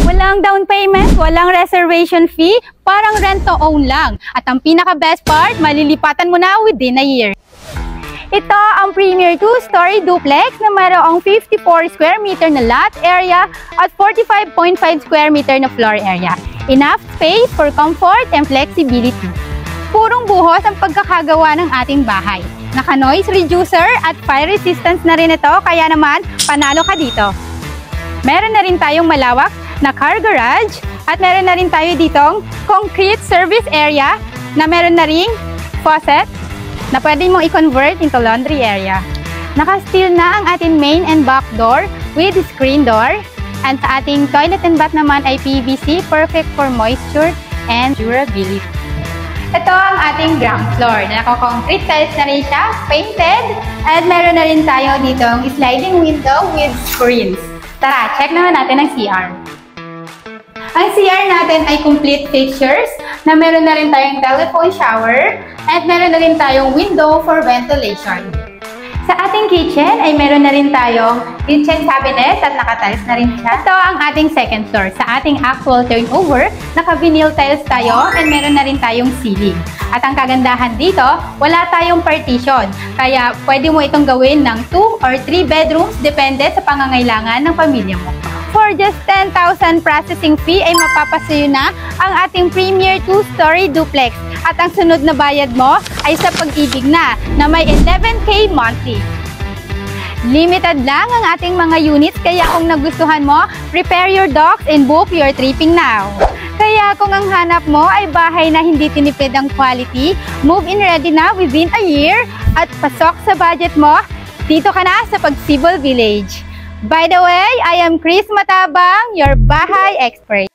Walang down payment, walang reservation fee, parang rent to own lang. At ang pinaka-best part, malilipatan mo na within a year. Ito ang Premier 2-story duplex na mayroong 54 square meter na lot area at 45.5 square meter na floor area. Enough space for comfort and flexibility. Purong buhos ang pagkakagawa ng ating bahay. Naka-noise reducer at fire resistance na rin ito, kaya naman panalo ka dito. Meron na rin tayong malawak na car garage at meron na rin tayo ditong concrete service area na meron na ring faucet na pwede mong i-convert into laundry area. Naka-steel na ang ating main and back door with screen door, and sa ating toilet and bath naman ay PVC, perfect for moisture and durability. Ito ang ating ground floor na naka-concrete tiles na rin siya, painted, at meron na rin tayo ditong sliding window with screens. Tara, check naman natin ang CR. Ang CR natin ay complete fixtures na meron na rin tayong telephone shower at meron na rin tayong window for ventilation. Sa ating kitchen ay meron na rin tayong kitchen cabinet at naka-tiles na rin siya. Ito ang ating second floor. Sa ating actual turnover, naka-vinyl tiles tayo and meron na rin tayong ceiling. At ang kagandahan dito, wala tayong partition. Kaya pwede mo itong gawin ng 2 or 3 bedrooms depende sa pangangailangan ng pamilya mo. For just 10,000 processing fee ay mapapasuyo na ang ating Premier 2-story duplex. At ang sunod na bayad mo ay sa Pag-ibig na may 11K monthly. Limited lang ang ating mga units, kaya kung nagustuhan mo, prepare your docs and book your tripping now. Kaya kung ang hanap mo ay bahay na hindi tinipid ang quality, move in ready na within a year at pasok sa budget mo, dito ka na sa Pagsibol Village. By the way, I am Chris Matabang, your bahay expert.